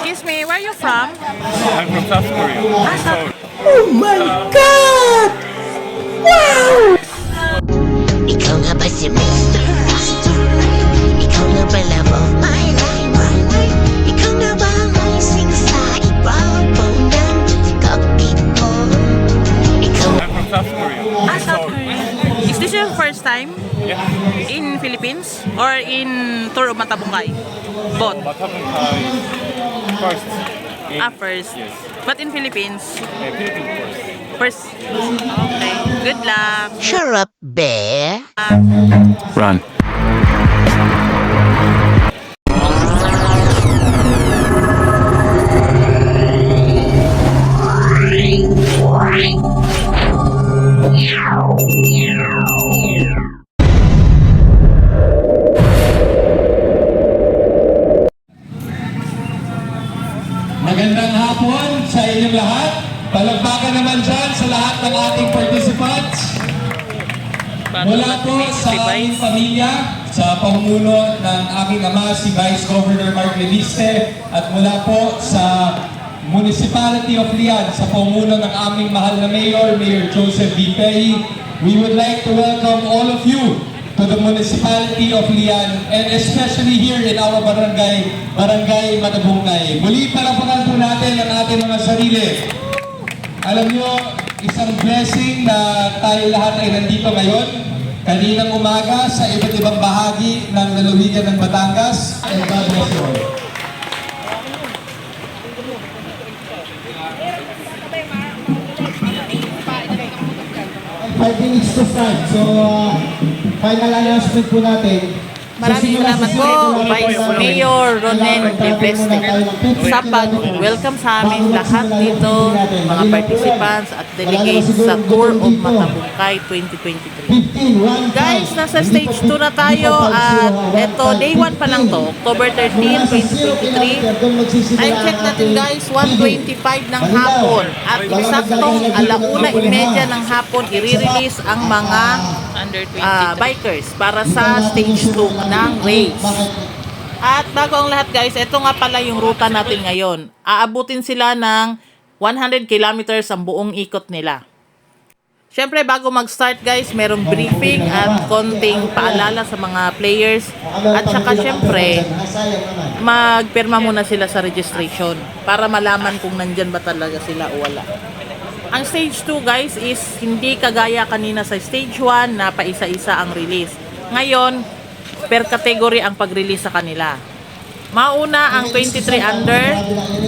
Excuse me, where are you from? I'm from South Korea. Seoul. Oh my God! Wow! Ikaw nga ba si Mr. Right? Ikaw nga ba love of my life, my life? Ikaw nga ba ang gising sa ibabaw ng kapit mo? Ikaw I'm from South Korea. South Korea. Is this your first time Yeah. in Philippines or in tour of Matabungkay? Both. Matabungkay first. First. Yes. But in Philippines, Philippines first. first. Okay. Good luck. Shut up, bear. Run. Magandang hapon sa inyong lahat. Palagpakan naman dyan sa lahat ng ating participants. Mula po sa aming pamilya, sa pamumuno ng aking ama, si Vice Governor Mark Leviste, at mula po sa Municipality of Lian, sa pamumuno ng aming mahal na Mayor, Mayor Joseph V. Pei, we would like to welcome all of you to the Municipality of Lian, and especially here in our barangay, Barangay Matabungkay. Muli palapakan po natin ang ating mga sarili. Alam nyo, isang blessing na tayo lahat ay nandito ngayon. Kaninang umaga sa iba't ibang bahagi ng lalawigan ng Batangas. And God bless you all. Five minutes to start. So, final announcement po natin. Maraming salamat po, Vice Mayor Ronen Deveste, sa pag-welcome sa amin lahat dito, mga participants at delegates sa Tour of Matabungkay 2023. Guys, nasa stage 2 na tayo at ito, day 1 pa lang to, October 13, 2023. Time check natin guys, 1:25 ng hapon at eksaktong 1:30 ng hapon i-release ang mga bikers para sa stage 2 ng race. At bago ang lahat guys, ito nga pala yung ruta natin ngayon. Aabutin sila ng 100 kilometers ang buong ikot nila. Siyempre bago mag-start guys, merong briefing at konting paalala sa mga players. At saka siyempre, magpirma muna sila sa registration para malaman kung nandyan ba talaga sila o wala. Ang stage 2 guys is hindi kagaya kanina sa stage 1 na paisa-isa ang release. Ngayon, per category ang pag-release sa kanila. Mauna ang 23 under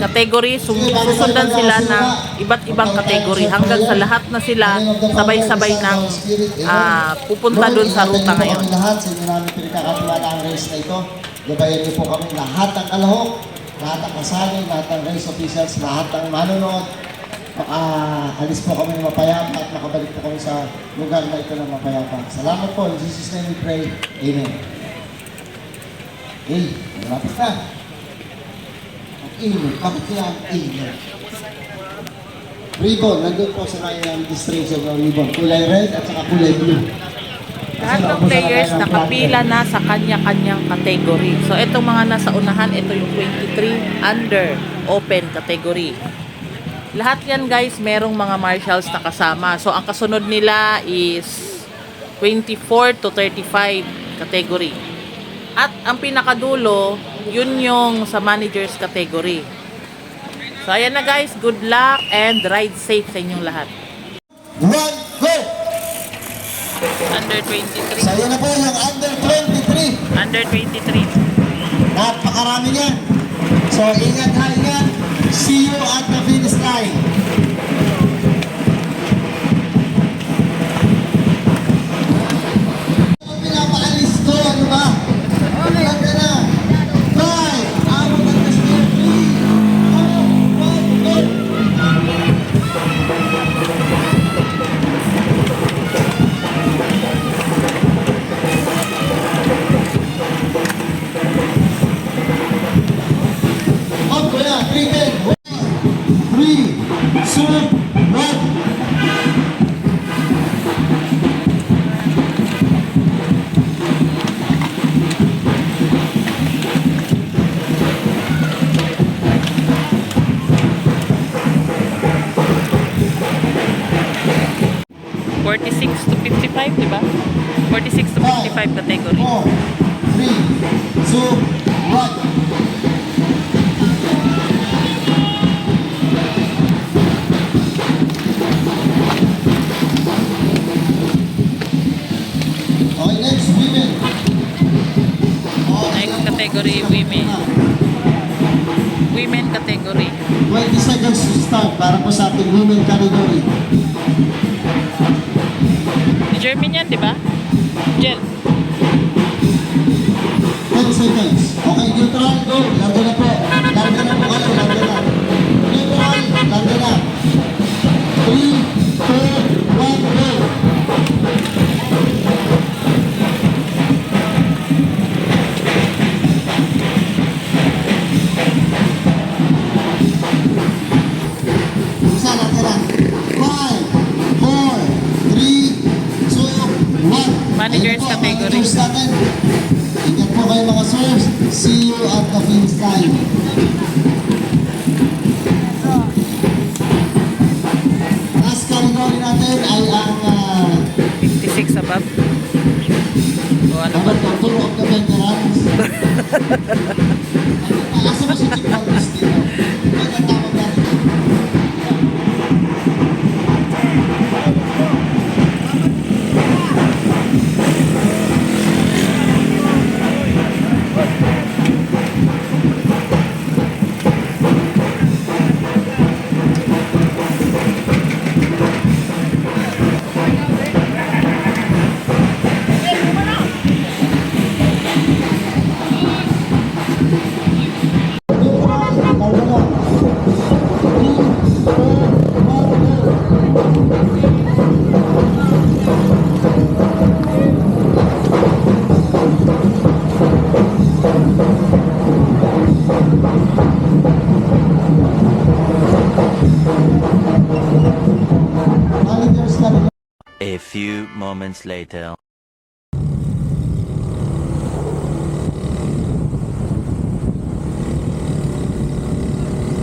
category, susundan sila ng iba't ibang category hanggang sa lahat na sila sabay-sabay ng pupunta dun sa ruta ngayon. Lahat sa inyo namin pinagkakatiwala ang race na ito. Gabayan niyo po kami lahat ng kalahok, lahat ng kasali, lahat ng race officials, lahat ng manonood. Alis po kami ng mapayapa at makabalik po kami sa lugar na ito ng mapayapa. Salamat po. In Jesus' name we pray. Amen. Hey, malapit na. Ang ilog. Bakit kaya ang ilog? Ribbon. Nandun po sa may distribution ng ribbon. Kulay red at saka kulay blue. Lahat ng players nakapila na sa kanya-kanyang category. So itong mga nasa unahan, ito yung 23 under open category. Lahat yan guys, merong mga marshals na kasama. So ang kasunod nila is 24 to 35 category. At ang pinakadulo, yun yung sa managers category. So ayan na guys, good luck and ride safe sa inyong lahat. One, go! Under 23. So yan na po yung under 23. Under 23. Napakarami niyan. So ingat ha, ingat. See you at the finish line. Pinapaalis ko, ano ba? Ganda na. Five, awat at the spear, three, go. Up, kuya, 3-10. 46 to 55, di ba? 46 to 55 category. 4, 3, 2, 1. Okay, next, women. Okay, Next category, women. Women category. 20 seconds to start para po sa ating women category. German yan, di ba? Jel. 10 seconds. Okay, neutral, go. Lando na po. Lando na po kayo, lando na. Neutral, lando na. 3, 2, 1, go. Isa natin na. 5, 4, 3, 2, 1. Managers category. Managers natin. Ingat po kayo mga sirs. See you at the finish line. Last category natin ay ang 56 above. O ano ba? number 2 of the veterans. Asa ba si Chief Wallace dito? Ang tawag natin. Managers category. A few moments later.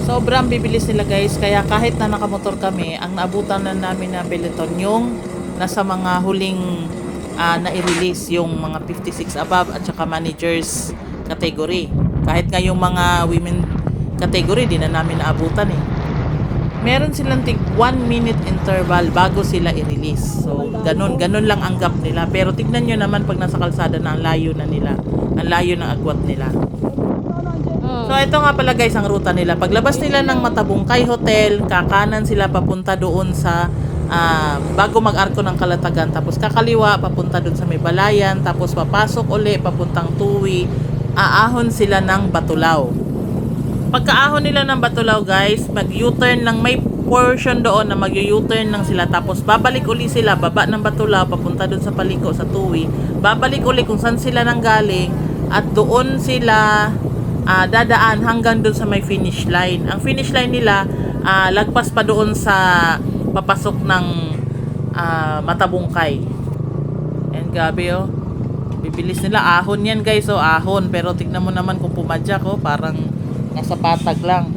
Sobrang bibilis nila guys, kaya kahit na nakamotor kami, ang naabutan na namin na peloton yung nasa mga huling na-release yung mga 56 above at saka managers category. Kahit nga yung mga women category, di na namin naabutan eh. Meron silang 1 minute interval bago sila i-release. So, ganun lang ang gap nila. Pero tignan nyo naman pag nasa kalsada na ang layo na nila. Ang layo ng agwat nila. So, ito nga pala guys ang ruta nila. Paglabas nila ng Matabungkay Hotel, kakanan sila papunta doon sa bago mag-arko ng Kalatagan. Tapos kakaliwa, papunta doon sa may Balayan. Tapos papasok uli, papuntang Tuwi. Aahon sila ng Batulao. Pagkaahon nila ng Batulao guys, mag-U-turn lang, may portion doon na mag-U-turn lang sila. Tapos babalik uli sila, baba ng Batulao, papunta doon sa Paliko, sa Tuwi. Babalik uli kung saan sila nanggaling. At doon sila dadaan hanggang doon sa may finish line. Ang finish line nila, lagpas pa doon sa papasok ng Matabungkay. And gabi oh. Bibilis nila. Ahon yan guys, oh, ahon. Pero tignan mo naman kung pumadyak, oh, parang nasa patag lang.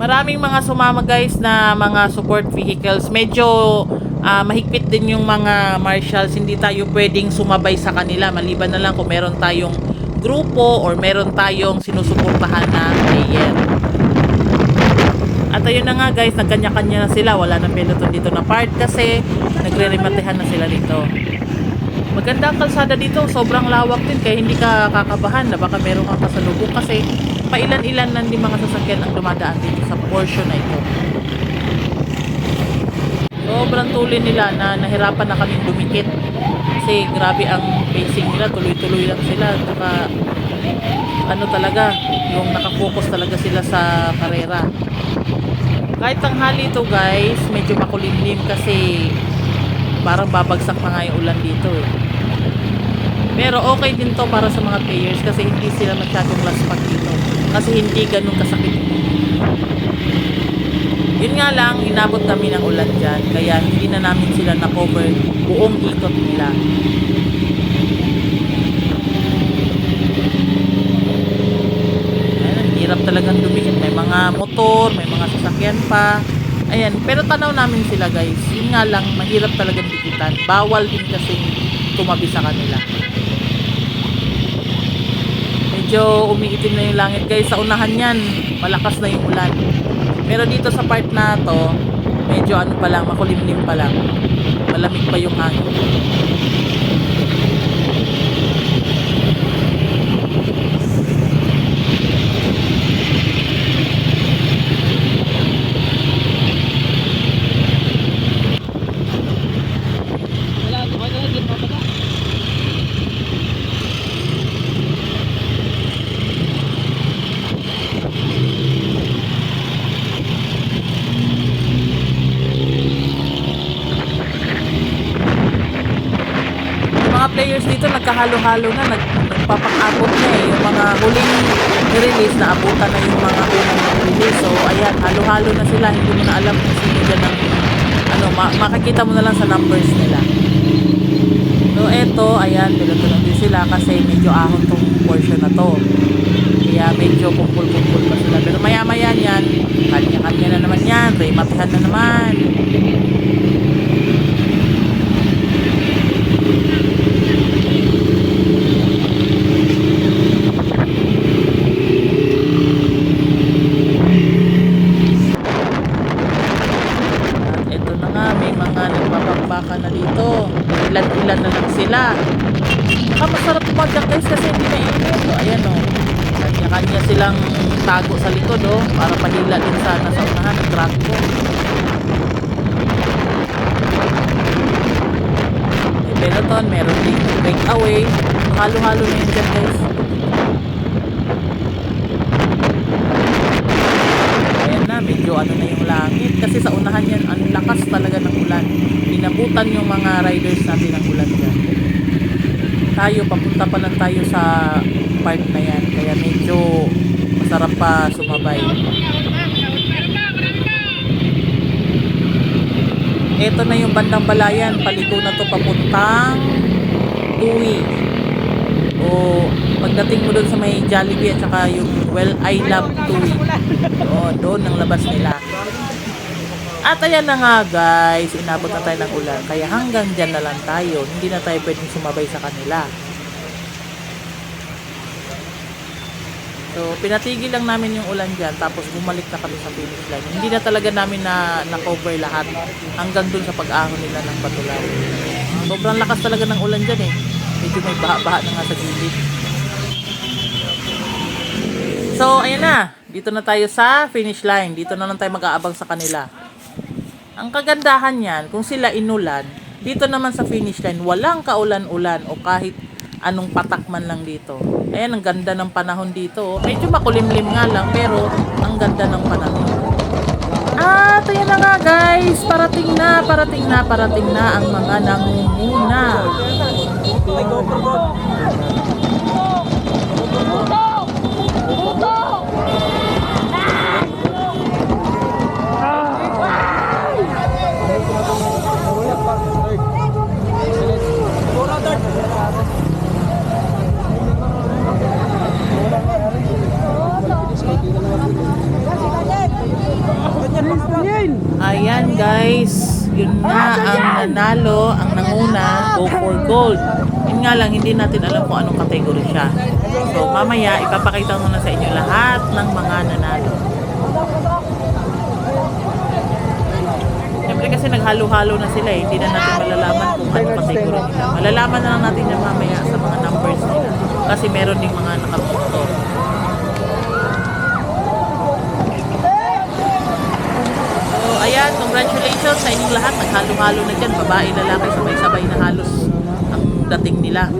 Maraming mga sumama guys na mga support vehicles. Medyo mahigpit din yung mga marshals. Hindi tayo pwedeng sumabay sa kanila. Maliban na lang kung meron tayong grupo or meron tayong sinusuportahan na player. At ayun na nga guys, nagkanya-kanya na sila. Wala na peloton dito na part kasi nagre-rematehan na sila dito. Maganda ang kalsada dito. Sobrang lawak din kaya hindi ka kakabahan na baka meron kang kasalubong kasi pailan-ilan lang din mga sasakyan ang dumadaan dito sa portion na ito. Sobrang tuloy nila na nahirapan na kaming dumikit kasi grabe ang pacing nila, tuloy-tuloy lang sila. Saka ano talaga, yung nakafocus talaga sila sa karera. Kahit tanghali ito guys, medyo makulimlim kasi parang babagsak na nga yung ulan dito eh. Pero okay din to para sa mga players kasi hindi sila masyadong laspak dito. Kasi hindi ganun kasakit. Yun nga lang, inabot kami ng ulan dyan. Kaya hindi na namin sila na-cover buong ikot nila. talagang dumikit. May mga motor, may mga sasakyan pa. Ayan, pero tanaw namin sila guys. Yun nga lang, mahirap talagang dikitan. Bawal din kasi tumabi sa kanila. Medyo umiitim na yung langit guys. Sa unahan yan, malakas na yung ulan. Pero dito sa part na to, medyo ano pa lang, makulimlim pa lang. Malamig pa yung hangin. Mga players dito nagkahalo-halo na, nagpapakabot na eh. Yung mga huling release na abutan na yung mga unang release. So ayan, halo-halo na sila. Hindi mo na alam kung sino dyan ang ano, makikita mo na lang sa numbers nila. So eto, ayan, tulad-tulad din sila kasi medyo ahon tong portion na to. Kaya medyo kumpul-kumpul pa sila. Pero maya-maya yan, kanya-kanya na naman yan. Rematihan na naman. Baka na dito. Ilan-ilan na lang sila. Saka masarap tumadyak guys kasi hindi na init. So, ayan o. Kanya-kanya silang tago sa likod o. Para pahila din sa nasa unahan ng truck ko. May peloton, meron din breakaway. Halo-halo na yun dyan guys. Ayan na, medyo ano na yung langit. Kasi sa unahan yan, ang lakas talaga ng ulan. Inabutan yung mga riders natin ng ulan dyan. Tayo, papunta pa lang tayo sa part na yan. Kaya medyo masarap pa sumabay. Ito na yung bandang Balayan. Paliko na to papuntang Tui. O pagdating mo doon sa may Jollibee at saka yung Well I Love Tui. Doon ang labas nila. At ayan na nga guys, inabot na tayo ng ulan. Kaya hanggang dyan na lang tayo. Hindi na tayo pwedeng sumabay sa kanila. So, pinatigil lang namin yung ulan dyan. Tapos bumalik na kami sa finish line. Hindi na talaga namin na-cover lahat. Hanggang dun sa pag-ahon nila ng Batulan. Sobrang lakas talaga ng ulan dyan eh. Medyo may baha-baha na nga sa gilid. So, ayan na. Dito na tayo sa finish line. Dito na lang tayo mag-aabang sa kanila. Ang kagandahan yan, kung sila inulan, dito naman sa finish line, walang kaulan-ulan o kahit anong patak man lang dito. Ayan, ang ganda ng panahon dito. Medyo makulimlim nga lang, pero ang ganda ng panahon. At ayan na nga guys, parating na ang mga nangunguna. Ayan guys, yun nga ang nanalo, ang nanguna, go for gold. Yun nga lang, hindi natin alam kung anong category siya. So mamaya, ipapakita ko na sa inyo lahat ng mga nanalo. Siyempre kasi naghalo-halo na sila eh. Hindi na natin malalaman kung anong category nila. Malalaman na lang natin yan mamaya sa mga numbers nila. Kasi meron ding mga nakapunto. Ayan, congratulations sa inyong lahat. Naghalo-halo na dyan. Babae, lalaki, sabay-sabay na halos ang dating nila.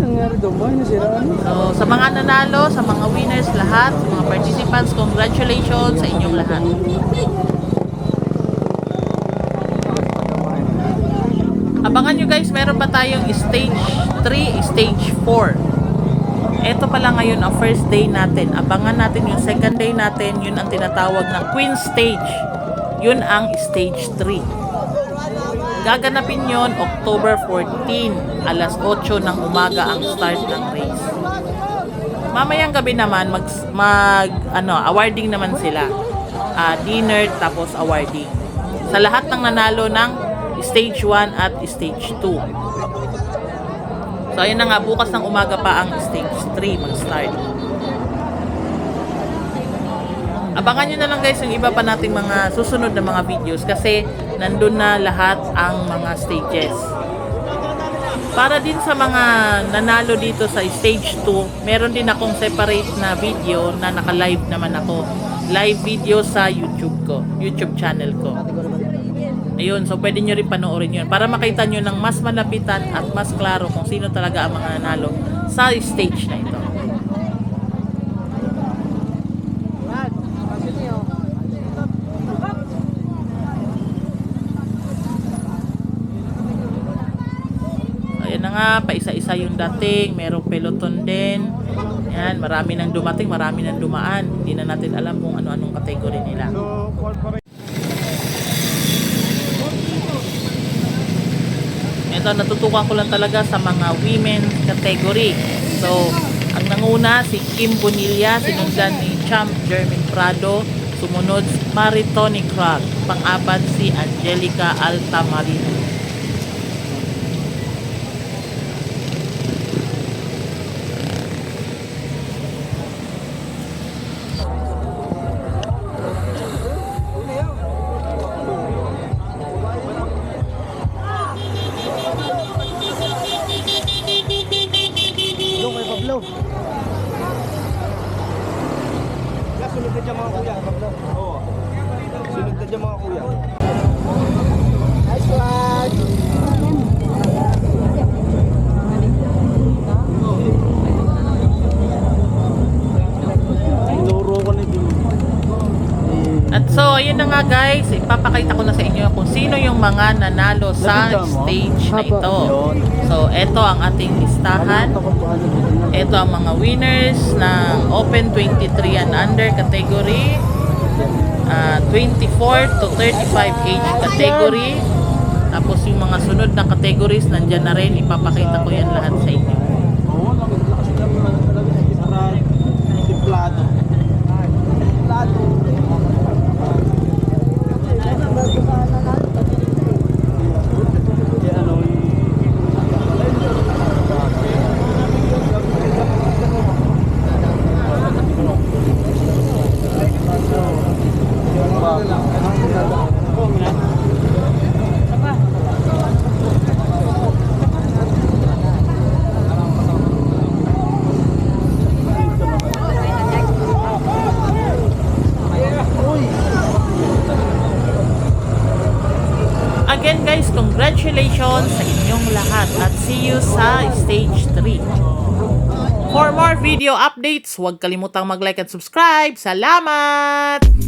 So, sa mga nanalo, sa mga winners lahat, sa mga participants, congratulations sa inyong lahat. Abangan nyo guys, meron pa tayong stage 3, stage 4. Ito pala ngayon ang first day natin. Abangan natin yung second day natin. Yun ang tinatawag na Queen Stage. Yun ang stage 3. Gaganapin yon October 14, alas 8 ng umaga ang start ng race. Mamayang gabi naman awarding naman sila. Dinner tapos awarding. Sa lahat ng nanalo ng stage 1 at stage 2. So ayun na nga, bukas ng umaga pa ang stage 3 mag-start. Abangan nyo na lang guys yung iba pa nating mga susunod na mga videos kasi nandun na lahat ang mga stages. Para din sa mga nanalo dito sa stage 2, meron din akong separate na video na naka-live naman ako. Live video sa YouTube channel ko. Ayun, so pwede nyo rin panoorin yun para makita nyo ng mas malapitan at mas klaro kung sino talaga ang mga nanalo sa stage na ito. Ayan na nga, paisa-isa yung dating, merong peloton din. Yan, marami nang dumating, marami nang dumaan. Hindi na natin alam kung ano-anong kategory nila. Ito, natutukan ko lang talaga sa mga women category. So, ang nanguna si Kim Bonilla, sinundan ni Champ Jermaine Prado, sumunod Maritoni Krag, pang-apat si Angelica Altamarino. Sunod na dyan mga kuya. Oo. Sunod na dyan mga kuya. Nice one! Tinuro ko na din. At so, ayun na nga guys, ipapakita ko na sa inyo kung sino yung mga nanalo sa stage na ito. So, eto ang ating listahan. Ito ang mga winners ng Open 23 and under category, 24 to 35 age category. Tapos yung mga sunod na categories, nandyan na rin. Ipapakita ko yan lahat sa inyo. Oo, lakas naman talaga. Templado. Templado. Again guys, congratulations sa inyong lahat at see you sa stage 3. For more video updates, huwag kalimutang mag-like at subscribe. Salamat!